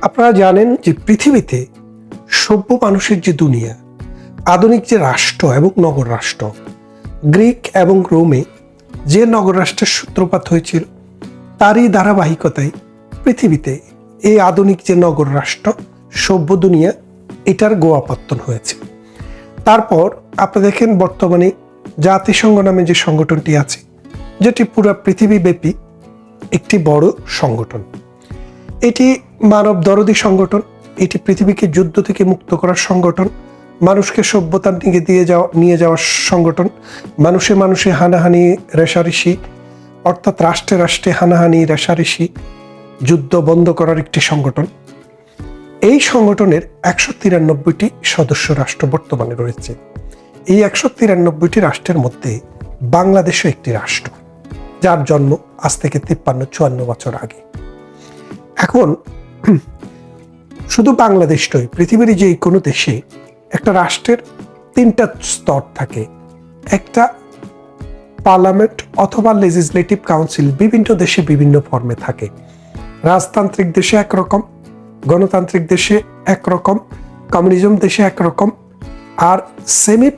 আপনারা জানেন যে পৃথিবীতে সভ্য মানুষের যে দুনিয়া, আধুনিক যে রাষ্ট্র এবং নগর রাষ্ট্র, গ্রিক এবং রোমে যে নগর রাষ্ট্রের সূত্রপাত হয়েছিল তারই ধারাবাহিকতায় পৃথিবীতে এই আধুনিক যে নগর রাষ্ট্র সভ্য দুনিয়া এটার গোড়াপত্তন হয়েছে। তারপর আপনি দেখেন বর্তমানে জাতিসংঘ নামে যে সংগঠনটি আছে, যেটি পুরো পৃথিবীব্যাপী একটি বড় সংগঠন। এটি মানব দরদী সংগঠন, এটি পৃথিবীকে যুদ্ধ থেকে মুক্ত করার সংগঠন, মানুষকে সভ্যতার দিকে নিয়ে যাওয়ার সংগঠন, মানুষে মানুষে হানাহানি রেষারেষি অর্থাৎ রাষ্ট্রে রাষ্ট্রে হানাহানি রেষারেষি যুদ্ধ বন্ধ করার একটি সংগঠন। এই সংগঠনের 193টি সদস্য রাষ্ট্র বর্তমানে রয়েছে। এই 193টি রাষ্ট্রের মধ্যে বাংলাদেশও একটি রাষ্ট্র, যার জন্ম আজ থেকে 53-54 বছর আগে। এখন শুধু বাংলাদেশ নয়, পৃথিবীর যে কোনো দেশে একটা রাষ্ট্রের 3টা স্তর থাকে। একটা পার্লামেন্ট অথবা লেজিসলেটিভ কাউন্সিল বিভিন্ন দেশে বিভিন্ন ফর্মে থাকে। রাজতান্ত্রিক দেশে একরকম, গণতান্ত্রিক দেশে একরকম, কমিউনিজম দেশে একরকম, আর সেমি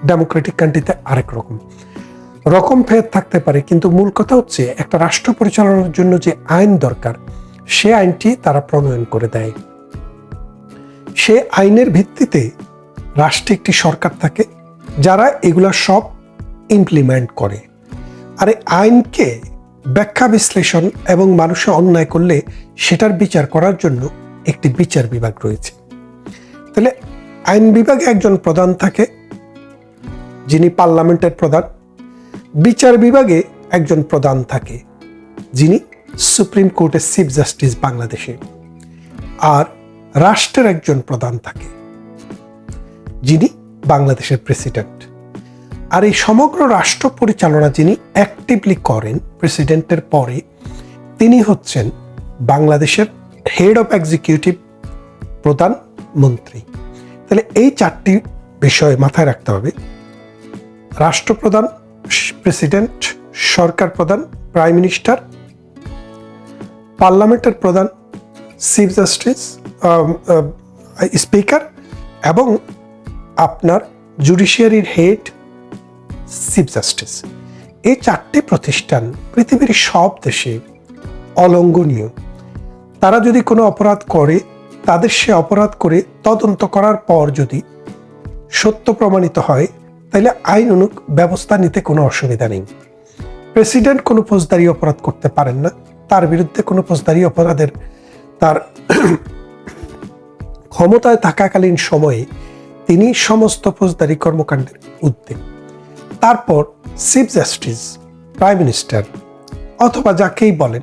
ডেমোক্রেটিক কান্ট্রিতে আরেক রকম ভেদ থাকতে পারে। কিন্তু মূল কথা হচ্ছে একটা রাষ্ট্র পরিচালনার জন্য যে আইন দরকার সে আইনটি তারা প্রণয়ন করে দেয়। সে আইনের ভিত্তিতে রাষ্ট্রে একটি সরকার থাকে যারা এগুলা সব ইমপ্লিমেন্ট করে। আর এই আইনকে ব্যাখ্যা বিশ্লেষণ এবং মানুষে অন্যায় করলে সেটার বিচার করার জন্য একটি বিচার বিভাগ রয়েছে। তাহলে আইন বিভাগে একজন প্রধান থাকে যিনি পার্লামেন্টের প্রধান, বিচার বিভাগে একজন প্রধান থাকে যিনি সুপ্রিম কোর্টের চিফ জাস্টিস বাংলাদেশে, আর রাষ্ট্রের একজন প্রধান থাকে যিনি বাংলাদেশের প্রেসিডেন্ট। আর এই সমগ্র রাষ্ট্র পরিচালনা যিনি অ্যাক্টিভলি করেন প্রেসিডেন্টের পরে, তিনি হচ্ছেন বাংলাদেশের হেড অফ এক্সিকিউটিভ, প্রধানমন্ত্রী। তাহলে এই 4টি বিষয় মাথায় রাখতে হবে: রাষ্ট্রপ্রধান, প্রেসিডেন্ট, সরকার প্রধান, প্রাইম মিনিস্টার, পার্লামেন্টের প্রধান, চিফ জাস্টিস, স্পিকার, এবং আপনার জুডিশিয়ারির হেড চিফ জাস্টিস। এই 4টি প্রতিষ্ঠান পৃথিবীর সব দেশে অলঙ্ঘনীয়। তারা যদি কোনো অপরাধ করে, তাদের সে অপরাধ করে তদন্ত করার পর যদি সত্য প্রমাণিত হয়, তাহলে আইনানুগ ব্যবস্থা নিতে কোনো অসুবিধা নেই। প্রেসিডেন্ট কোনো ফৌজদারি অপরাধ করতে পারেন না, তার বিরুদ্ধে কোনো ফৌজদারি অপরাধের তার ক্ষমতায় থাকাকালীন সময়ে তিনি সমস্ত ফৌজদারি কর্মকাণ্ডের ঊর্ধ্বে। তারপর চিফ জাস্টিস, প্রাইম মিনিস্টার অথবা যাকেই বলেন,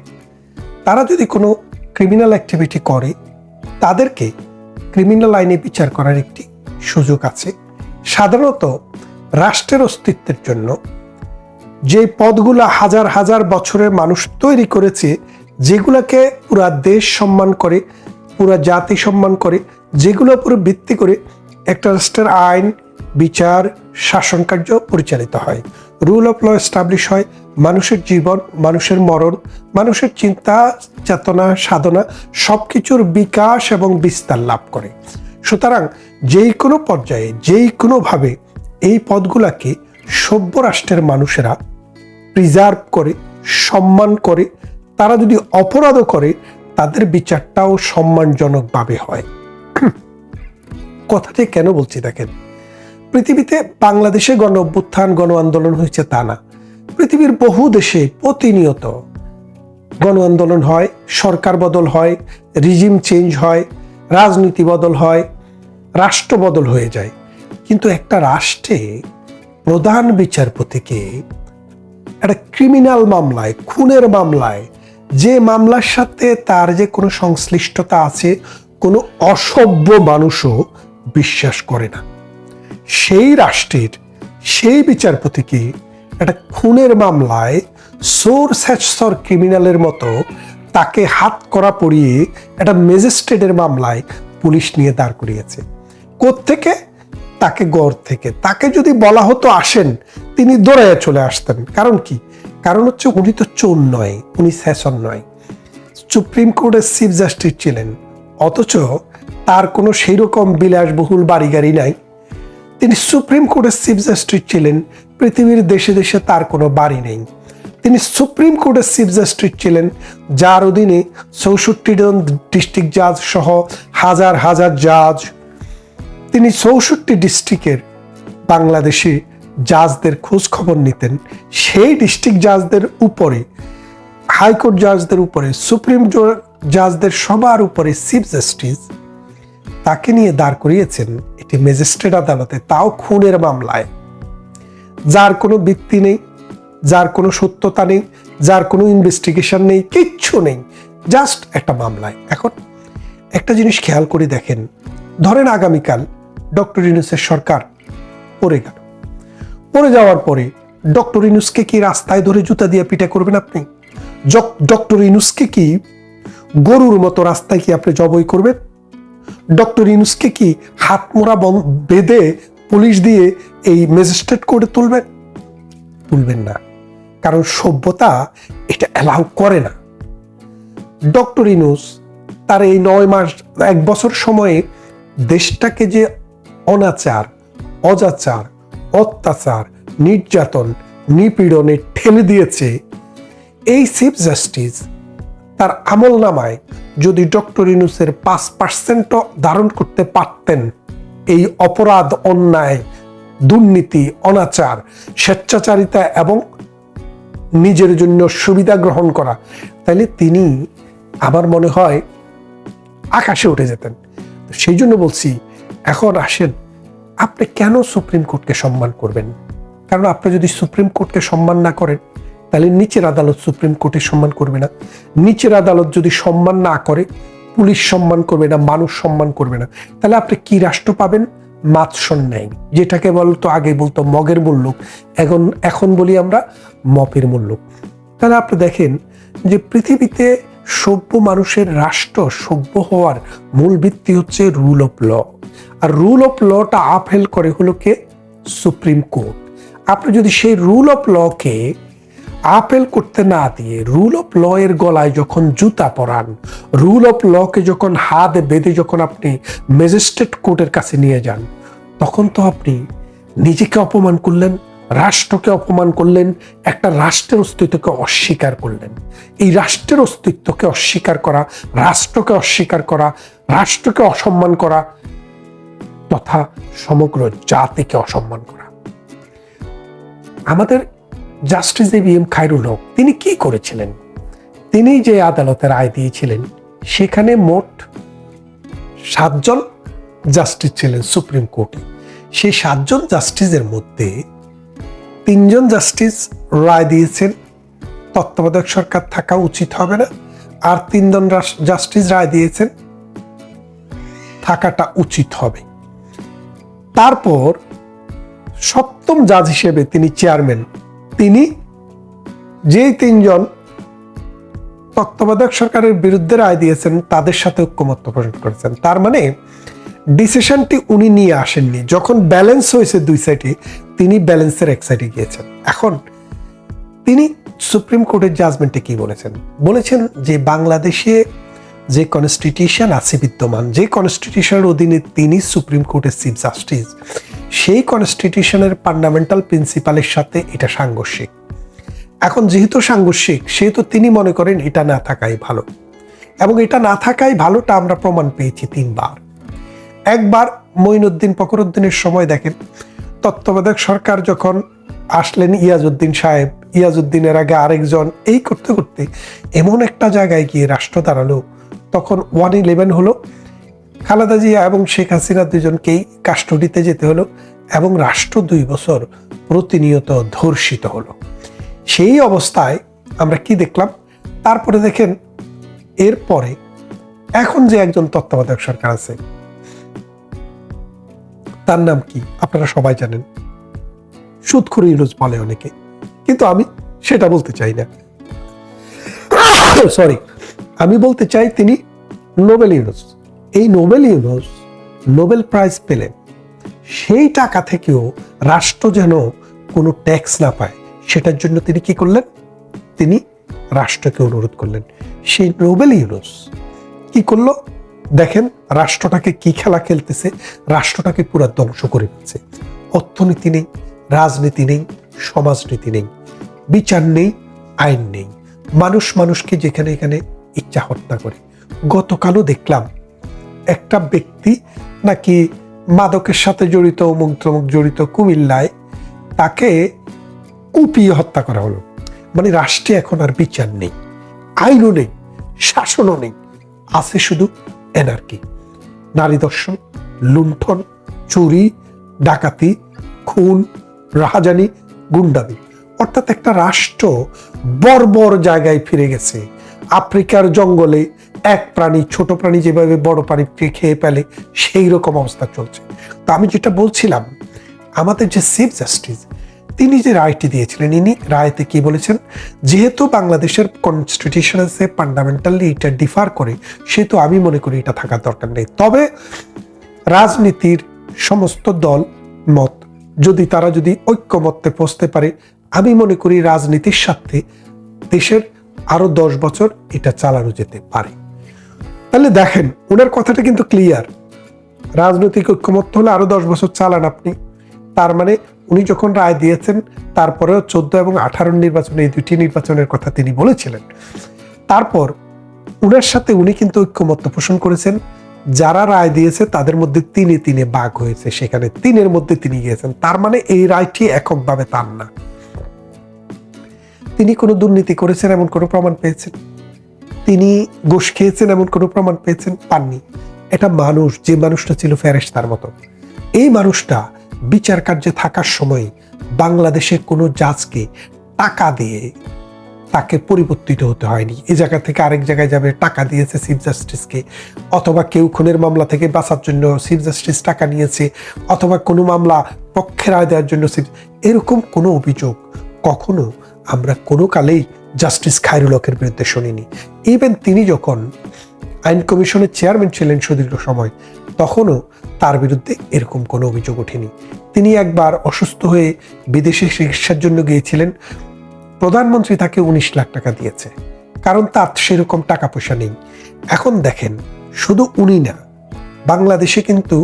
তারা যদি কোনো ক্রিমিনাল অ্যাক্টিভিটি করে তাদেরকে ক্রিমিনাল আইনে বিচার করার একটি সুযোগ আছে। সাধারণত রাষ্ট্রের অস্তিত্বের জন্য যে পদগুলো হাজার হাজার বছরের মানুষ তৈরি করেছে, যেগুলোকে পুরা দেশ সম্মান করে, পুরা জাতি সম্মান করে, যেগুলোর উপর ভিত্তি করে একটা রাষ্ট্রের আইন, বিচার, শাসন কার্য পরিচালিত হয়, রুল অফ ল এস্টাবলিশ হয়, মানুষের জীবন, মানুষের মরণ, মানুষের চিন্তা, চেতনা, সাধনা সবকিছুর বিকাশ এবং বিস্তার লাভ করে। সুতরাং যেই কোনো পর্যায়ে, যেই কোনোভাবে এই পদগুলাকে সভ্য রাষ্ট্রের মানুষেরা প্রিজার্ভ করে, সম্মান করে, তারা যদি অপরাধও করে তাদের বিচারটাও সম্মানজনকভাবে হয়। কথাটি কেন বলছি দেখেন, পৃথিবীতে বাংলাদেশে গণ অভ্যুত্থান, গণ আন্দোলন হয়েছে তা না। পৃথিবীর বহু দেশে প্রতিনিয়ত গণ আন্দোলন হয়, সরকার বদল হয়, রিজিম চেঞ্জ হয়, রাজনীতি বদল হয়, রাষ্ট্র বদল হয়ে যায়। কিন্তু একটা রাষ্ট্রে প্রধান বিচারপতিকে একটা ক্রিমিনাল মামলায়, খুনের মামলায়, যে মামলার সাথে তার যে কোনো সংশ্লিষ্টতা আছে, কোনো অসভ্য মানুষও বিশ্বাস করে না। সেই রাষ্ট্রের সেই বিচারপতিকে একটা খুনের মামলায় সোর ক্রিমিনালের মতো তাকে হাত করা পড়িয়ে একটা ম্যাজিস্ট্রেটের মামলায় পুলিশ নিয়ে দাঁড় করিয়েছে। কোত্থেকে? তাকে গড় থেকে। তাকে যদি বলা হতো আসেন, তিনি দৌড়াইয়া চলে আসতেন। কারণ কি? কারণ হচ্ছে উনি তো চোর নয়, উনি সেশন নয়। সুপ্রিম কোর্টের চিফ জাস্টিস ছিলেন, অথচ তার কোনো সেই রকম বিলাসবহুল বাড়ি গাড়ি নাই। তিনি সুপ্রিম কোর্টের চিফ জাস্টিস ছিলেন, পৃথিবীর দেশে দেশে তার কোনো বাড়ি নেই। তিনি সুপ্রিম কোর্টের চিফ জাস্টিস ছিলেন, যার অধীনে 64 জন ডিস্ট্রিক্ট জাজ সহ হাজার হাজার জাজ। তিনি 64 ডিস্ট্রিক্টের বাংলাদেশে জাজদের খোঁজ খবর নিতেন। সেই ডিস্ট্রিক্ট জাজদের উপরে, হাইকোর্ট জাজদের উপরে, সুপ্রিম জাজদের সবার উপরে চিফ জাস্টিস, তাকে নিয়ে দাঁড় করিয়েছেন এটি ম্যাজিস্ট্রেট আদালতে, তাও খুনের মামলায়, যার কোনো ভিত্তি নেই, যার কোনো সত্যতা নেই, যার কোনো ইনভেস্টিগেশন নেই, কিচ্ছু নেই, জাস্ট একটা মামলায়। এখন একটা জিনিস খেয়াল করে দেখেন, ধরেন আগামীকাল ডক্টর ইউনূসের সরকার পড়ে গেল, পড়ে যাওয়ার পরে ডক্টর ইউনূসকে কি রাস্তায় ধরে জুতা দিয়ে পিটা করবেন আপনি? ডক্টর ইউনূসকে কি গরুর মতো রাস্তায় কি আপনি জবাই করবেন? ডক্টর ইউনূসকে কি হাত মোড়া বেঁধে পুলিশ দিয়ে এই ম্যাজিস্ট্রেট কোর্টে তুলবেন না, কারণ সভ্যতা এটা অ্যালাউ করে না। ডক্টর ইউনূস তার এই 9 মাস 1 বছর সময়ে দেশটাকে যে অনাচার, অজাচার, অত্যাচার, নির্যাতন, নিপীড়নে ঠেলে দিয়েছে, এই চিফ জাস্টিস তার আমল নামায় যদি ডক্টর ইউনূসের 5% ধারণ করতে পারতেন, এই অপরাধ, অন্যায়, দুর্নীতি, অনাচার, স্বেচ্ছাচারিতা এবং নিজের জন্য সুবিধা গ্রহণ করা, তাহলে তিনি আমার মনে হয় আকাশে উঠে যেতেন। সেই জন্য বলছি, এখন আসেন, আপনি কেন সুপ্রিম কোর্টকে সম্মান করবেন? কারণ আপনি যদি সুপ্রিম কোর্টকে সম্মান না করেন, তাহলে নিচের আদালত সুপ্রিম কোর্টের সম্মান করবে না। নিচের আদালত যদি সম্মান না করে, পুলিশ সম্মান করবে না, মানুষ সম্মান করবে না, তাহলে আপনি কি রাষ্ট্র পাবেন? মাৎসর ন্যায়, যেটাকে বলতো আগে বলতো মগের মুল্লুক, এখন বলি আমরা মপের মুল্লুক। তাহলে আপনি দেখেন যে পৃথিবীতে সভ্য মানুষের রাষ্ট্র সভ্য হওয়ার মূল ভিত্তি হচ্ছে রুল অফ ল, আর রুল অফ লটা আপহেল করে হলো কে? Supreme court. আপনি যদি সেই রুল অফ লকে আপেল করতে না দিয়ে রুল অফ ল এর গলায় যখন জুতা পরান, রুল অফ লকে যখন হাত বেঁধে যখন আপনি ম্যাজিস্ট্রেট কোর্টের কাছে নিয়ে যান, তখন তো আপনি নিজেকে অপমান করলেন, রাষ্ট্রকে অপমান করলেন, একটা রাষ্ট্রের অস্তিত্বকে অস্বীকার করলেন। এই রাষ্ট্রের অস্তিত্বকে অস্বীকার করা, রাষ্ট্রকে অস্বীকার করা, রাষ্ট্রকে অসম্মান করা তথা সমগ্র জাতিকে অসম্মান করা। আমাদের জাস্টিস এবিএম খায়রুল হক তিনি কি করেছিলেন? তিনি যে আদালতের রায় দিয়েছিলেন, সেখানে মোট 7 জন জাস্টিস ছিলেন সুপ্রিম কোর্টে। সেই 7 জন জাস্টিসের মধ্যে 3 জন জাস্টিস রায় দিয়েছেন তত্ত্বাবধায়ক সরকার থাকা উচিত হবে না, আর 3 জন জাস্টিস রায় দিয়েছেন থাকাটা উচিত হবে। তারপর 7ম জাজ হিসেবে তিনি চেয়ারম্যান, তিনি যেই 3 জন তত্ত্বাবধায়ক সরকারের বিরুদ্ধে রায় দিয়েছেন তাদের সাথে ঐক্যমত্য পোষণ করেছেন। তার মানে ডিসিশনটি উনি নিয়ে আসেননি। যখন ব্যালেন্স হয়েছে 2 সাইডে, তিনি ব্যালেন্সের এক সাইডে গিয়েছেন। এখন তিনি সুপ্রিম কোর্টের জাজমেন্টে কি বলেছেন? বলেছেন যে বাংলাদেশে যে কনস্টিটিউশন আছে বিদ্যমান, যে কনস্টিটিউশনের অধীনে তিনি সুপ্রিম কোর্টের চিফ জাস্টিস, সেই কনস্টিটিউশনের ফান্ডামেন্টাল প্রিন্সিপালের সাথে এটা সাংঘর্ষিক। এখন যেহেতু সাংঘর্ষিক, সেহেতু তিনি মনে করেন এটা না থাকাই ভালো, এবং এটা না থাকাই ভালোটা আমরা প্রমাণ পেয়েছি 3 বার। একবার মঈনুদ্দিন ফখরুদ্দিনের সময় দেখেন, তত্ত্বাবধায়ক সরকার যখন আসলেন ইয়াজউদ্দিন সাহেব, ইয়াজউদ্দিনের আগে আরেকজন, এই করতে করতে এমন একটা জায়গায় গিয়ে রাষ্ট্র দাঁড়ালো, তখন 111 হলো, খালেদা জিয়া এবং শেখ হাসিনা দুজনকেই কাস্টডিতে যেতে হলো, এবং রাষ্ট্র 2 বছর প্রতিনিয়ত ধর্ষিত হলো। সেই অবস্থায় আমরা কি দেখলাম? তারপরে দেখেন, এরপরে এখন যে একজন তত্ত্বাবধায়ক সরকার আছে, তার নাম কি আপনারা সবাই জানেন, সুদখোর ইউনূস বলে অনেকে, কিন্তু আমি সেটা বলতে চাই না। সরি, আমি বলতে চাই তিনি নোবেল ইউনূস। এই নোবেল ইউনূস নোবেল প্রাইজ পেলেন, সেই টাকা থেকেও রাষ্ট্র যেন কোনো ট্যাক্স না পায়, সেটার জন্য তিনি কি করলেন? তিনি রাষ্ট্রকে অনুরোধ করলেন। সেই নোবেল ইউনুস কি করলো দেখেন, রাষ্ট্রটাকে কি খেলা খেলতেছে, রাষ্ট্রটাকে পুরো ধ্বংস করে ফেলছে। অর্থনীতি নেই, রাজনীতি নেই, সমাজনীতি নেই, বিচার নেই, আইন নেই, মানুষ মানুষকে যেখানে এখানে ইচ্ছা হত্যা করে। গতকালও দেখলাম একটা ব্যক্তি নাকি মাদকের সাথে জড়িত, অমুক তমুক জড়িত, কুমিল্লায় তাকে কুপিয়ে হত্যা করা হলো। মানে রাষ্ট্রে এখন আর বিচার নেই, আইনও নেই, শাসনও নেই, আছে শুধু এনার্কি, নারী দর্শন, লুণ্ঠন, চুরি, ডাকাতি, খুন, রাহাজানি, গুন্ডামি। অর্থাৎ একটা রাষ্ট্র বর্বর জায়গায় ফিরে গেছে। আফ্রিকার জঙ্গলে এক প্রাণী, ছোট প্রাণী যেভাবে বড় প্রাণীকে খেয়ে ফেলে, সেই রকম অবস্থা চলছে। তো আমি যেটা বলছিলাম, আমাদের যে চিফ জাস্টিস তিনি যে রায়টি দিয়েছিলেন, ইনি রায়তে কি বলেছেন, যেহেতু বাংলাদেশের কনস্টিটিউশন ফান্ডামেন্টালি এটা ডিফার করে, সেহেতু আমি মনে করি এটা থাকার দরকার নেই। তবে রাজনীতির সমস্ত দল মত তারা যদি ঐক্যমত্যে পৌঁছতে পারে, আমি মনে করি রাজনীতির সাথে দেশের আরো 10 বছর এটা চালানো যেতে পারে। তাহলে দেখেন, ওনার কথাটা কিন্তু ক্লিয়ার, রাজনৈতিক ঐক্যমত্য হলে আরো 10 বছর চালান আপনি। তার মানে উনি যখন রায় দিয়েছেন, তারপরেও 14 এবং 18 নির্বাচনে, এই দুটি নির্বাচনের কথা তিনি বলেছিলেন। তারপর উনার সাথে উনি কিন্তু ঐক্যমত্য পোষণ করেছেন। যারা রায় দিয়েছে তাদের মধ্যে তিনে ভাগ হয়েছে, সেখানে 3-এর মধ্যে তিনি গিয়েছেন। তার মানে এই রায়টি এককভাবে তার না। তিনি কোনো দুর্নীতি করেছেন এমন কোনো প্রমাণ পেয়েছেন? তিনি ঘুষ খেয়েছেন এমন কোনো প্রমাণ পেয়েছেন? পাননি। এটা মানুষ, যে মানুষটা ছিল ফেরেশতার মতো, এই মানুষটা বিচার কার্যে থাকার সময় বাংলাদেশের কোনো জাজকে টাকা দিয়ে তাকে পরিবর্তিত হতে হয়নি। এই জায়গা থেকে আরেক জায়গায় যাবে, টাকা দিয়েছে চিফ জাস্টিসকে, অথবা কেউ খুনের মামলা থেকে বাঁচার জন্য চিফ জাস্টিস টাকা নিয়েছে, অথবা কোনো মামলা পক্ষে রায় দেওয়ার জন্য এরকম কোনো অভিযোগ কখনো আমরা কোনো কালেই জাস্টিস খায়রুল হকের বিরুদ্ধে শুনিনি। ইভেন তিনি যখন আইন কমিশনের চেয়ারম্যান ছিলেন সুদীর্ঘ সময়, তখনও তার বিরুদ্ধে এরকম কোনো অভিযোগ ওঠেনি। তিনি একবার অসুস্থ হয়ে বিদেশে চিকিৎসার জন্য গিয়েছিলেন, প্রধানমন্ত্রী তাকে 19 লাখ টাকা দিয়েছে, কারণ তার সেরকম টাকা পয়সা নেই। এখন দেখেন, শুধু উনি না, বাংলাদেশে কিন্তু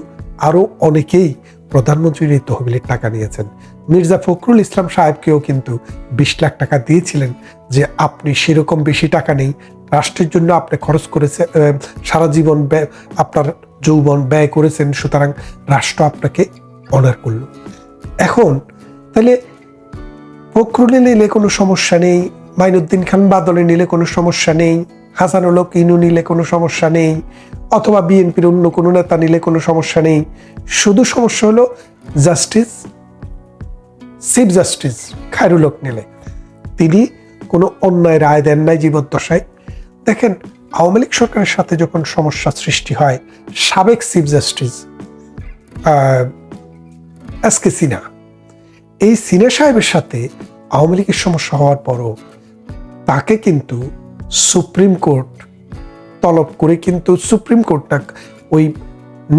আরো অনেকেই প্রধানমন্ত্রীর এই তহবিলের টাকা নিয়েছেন। মির্জা ফখরুল ইসলাম সাহেবকেও কিন্তু 20 লাখ টাকা দিয়েছিলেন, যে আপনি সেরকম বেশি টাকা নেই, রাষ্ট্রের জন্য আপনি খরচ করেছেন, সারা জীবন আপনার যৌবন ব্যয় করেছেন, সুতরাং রাষ্ট্র আপনাকে অনার করল। এখন তাহলে ফখরুলে নিলে কোনো সমস্যা নেই, মাইনুদ্দিন খান বাদলে নিলে কোনো সমস্যা নেই, হাসানুল হক ইনু নিলে কোনো সমস্যা নেই, অথবা বিএনপির অন্য কোনো নেতা নিলে কোনো সমস্যা নেই। শুধু সমস্যা হলো চিফ জাস্টিস খায়রুল হক নিলে। তিনি কোনো অন্যায় রায় দেন নাই জীবদ্দশায়। দেখেন, আওয়ামী লীগ সরকারের সাথে যখন সমস্যা সৃষ্টি হয়, সাবেক চিফ জাস্টিস এসকে সিনহা, এই সিনহা সাহেবের সাথে আওয়ামী লীগের সমস্যা হওয়ার পরও তাকে কিন্তু সুপ্রিম কোর্ট তলব করে, কিন্তু সুপ্রিম কোর্টটা ওই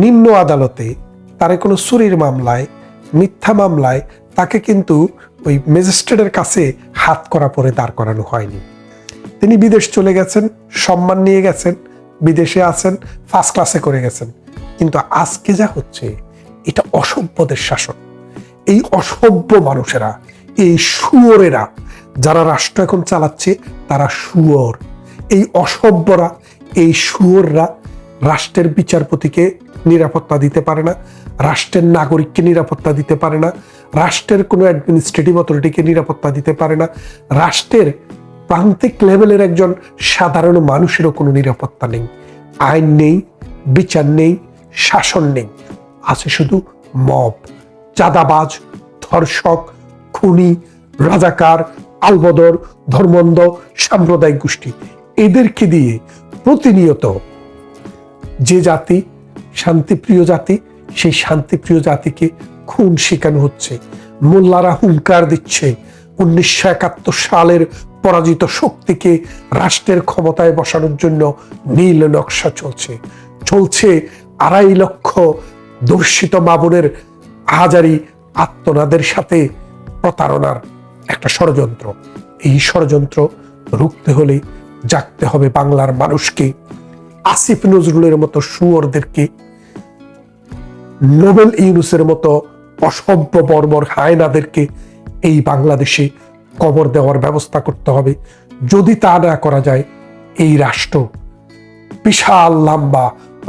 নিম্ন আদালতে তার কোনো চুরির মামলায়, মিথ্যা মামলায় তাকে কিন্তু ওই ম্যাজিস্ট্রেটের কাছে হাত করা পরে দাঁড় করানো হয়নি। তিনি বিদেশ চলে গেছেন, সম্মান নিয়ে গেছেন, বিদেশে আছেন, ফার্স্ট ক্লাসে করে গেছেন। কিন্তু আজকে যা হচ্ছে, এটা অসভ্যদের শাসন। এই অসভ্য মানুষেরা, এই শুয়োরেরা যারা রাষ্ট্র এখন চালাচ্ছে, তারা শুয়োর। এই অসভ্যরা, এই শুয়োররা রাষ্ট্রের বিচারপতিকে নিরাপত্তা দিতে পারে না, রাষ্ট্রের নাগরিককে নিরাপত্তা দিতে পারে না, রাষ্ট্রের কোনো অ্যাডমিনিস্ট্রেটিভ অথরিটিকে নিরাপত্তা দিতে পারে না, রাষ্ট্রের প্রান্তিক লেভেলের একজন সাধারণ মানুষেরও কোনো নিরাপত্তা নেই। আইন নেই, বিচার নেই, শাসন নেই, আছে শুধু মব, চাঁদাবাজ, ধর্ষক, খুনি, রাজাকার, আলবদর, ধর্মন্ধ, সাম্প্রদায়িক গোষ্ঠী। এদেরকে দিয়ে প্রতিনিয়ত যে জাতি শান্তিপ্রিয় জাতি, সেই শান্তিপ্রিয় জাতিকে খুন শেখানো হচ্ছে। মোল্লারা হুঙ্কার দিচ্ছে 1971 সালের পরাজিত শক্তিকে রাষ্ট্রের ক্ষমতায় বসানোর জন্য নীল নকশা চলছে। 2.5 লক্ষ ধর্ষিত মা বোনের হাজারি আত্মনাদের সাথে প্রতারণার একটা ষড়যন্ত্র। এই ষড়যন্ত্র রুখতে হলে জাগতে হবে বাংলার মানুষকে, আসিফ নজরুলের মতো শুয়োরদেরকে, নোবেল ইউনুসের মতো অসভ্য বর্বর হায়নাদেরকে এই বাংলাদেশে কবর দেওয়ার ব্যবস্থা করতে হবে। যদি তা না করা যায়, এই রাষ্ট্র বিশাল লম্বা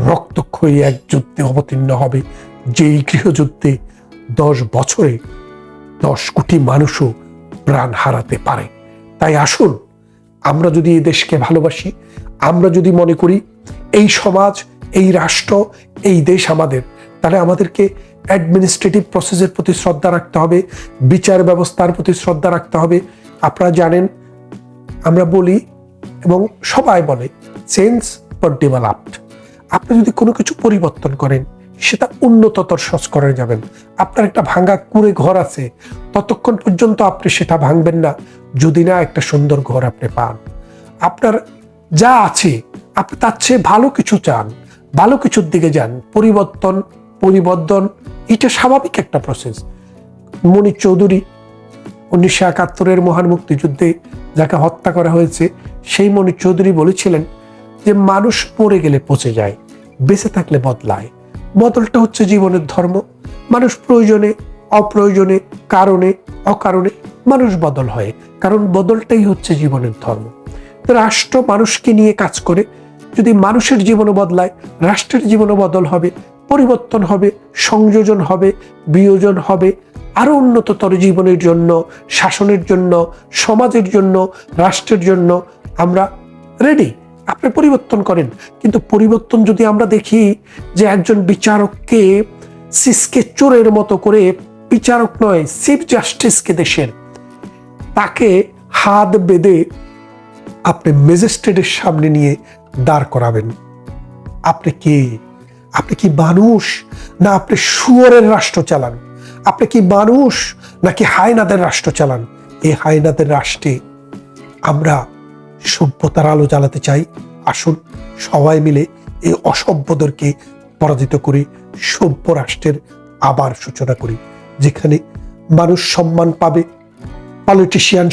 রক্তক্ষয়ী এক যুদ্ধে অবতীর্ণ হবে, যেই গৃহযুদ্ধে 10 বছরে 10 কোটি মানুষও প্রাণ হারাতে পারে। তাই আসুন, আমরা যদি এই দেশকে ভালোবাসি, আমরা যদি মনে করি এই সমাজ, এই রাষ্ট্র, এই দেশ আমাদের, তাহলে আমাদেরকে অ্যাডমিনিস্ট্রেটিভ প্রসেসের প্রতি শ্রদ্ধা রাখতে হবে, বিচার ব্যবস্থার প্রতি শ্রদ্ধা রাখতে হবে। আপনারা জানেন, আমরা বলি এবং সবাই বলে চেঞ্জ ফর ডেভেলপড। আপনি যদি কোনো কিছু পরিবর্তন করেন, সেটা উন্নততর সংস্করণে যাবেন। আপনার একটা ভাঙা কুঁড়ে ঘর আছে, ততক্ষণ পর্যন্ত আপনি সেটা ভাঙবেন না যদি না একটা সুন্দর ঘর আপনি পান। আপনার যা আছে, আপনি তার চেয়ে ভালো কিছু চান, ভালো কিছুর দিকে যান। পরিবর্তন এটা স্বাভাবিক একটা প্রসেস। মনির চৌধুরী 1971-এর মহান মুক্তিযুদ্ধে যাকে হত্যা করা হয়েছে, সেই মনির চৌধুরী বলেছিলেন যে মানুষ মরে গেলে পচে যায়, বেঁচে থাকলে বদলায়। বদলটা হচ্ছে জীবনের ধর্ম। মানুষ প্রয়োজনে, অপ্রয়োজনে, কারণে, অকারণে মানুষ বদল হয়, কারণ বদলটাই হচ্ছে জীবনের ধর্ম। তো রাষ্ট্র মানুষকে নিয়ে কাজ করে। যদি মানুষের জীবনও বদলায়, রাষ্ট্রের জীবনও বদল হবে, পরিবর্তন হবে, সংযোজন হবে, বিয়োজন হবে। আরো উন্নততর জীবনের জন্য, শাসনের জন্য, সমাজের জন্য, রাষ্ট্রের জন্য আমরা রেডি। আপনি পরিবর্তন করেন, কিন্তু পরিবর্তন যদি আমরা দেখি যে একজন বিচারককে সিসকে চোরের মতো করে, বিচারক নয়, চিফ জাস্টিসকে দেশের, তাকে হাত বেঁধে আপনি ম্যাজিস্ট্রেটের সামনে নিয়ে দাঁড় করাবেন, আপনি কে? আপনি কি মানুষ, না আপনি শুয়োরের রাষ্ট্র চালান? আপনি কি মানুষ, নাকি হায়নাদের রাষ্ট্র চালান? এই হায়নাদের রাষ্ট্রে আমরা সভ্যতার আলো জ্বালাতে চাই। আসুন সবাই মিলে এই অসভ্যদেরকে পরাজিত করে সভ্য রাষ্ট্রের আবার সূচনা করি, যেখানে মানুষ সম্মান পাবে, পলিটিশিয়ান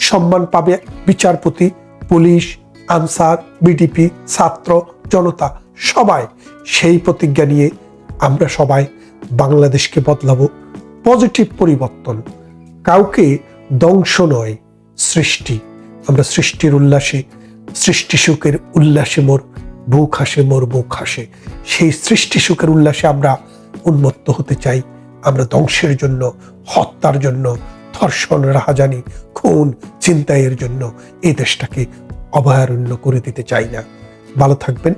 সম্মান পাবে বিচারপতি, পুলিশ, আনসার, বিডিপি, ছাত্র, জনতা, সবাই সেই প্রতিজ্ঞা নিয়ে আমরা সবাই বাংলাদেশকে বদলাবো। পজিটিভ পরিবর্তন, কাউকে ধ্বংস নয়, সৃষ্টি। আমরা সৃষ্টির উল্লাসে, সৃষ্টি সুখের উল্লাসে মোর বুক হাসে। সেই সৃষ্টি সুখের উল্লাসে আমরা উন্মত্ত হতে চাই। আমরা ধ্বংসের জন্য, হত্যার জন্য, ধর্ষণ, রাহাজানি, খুন, ছিনতাইয়ের জন্য এই দেশটাকে অভয়ারণ্য করে দিতে চাই না। ভালো থাকবেন।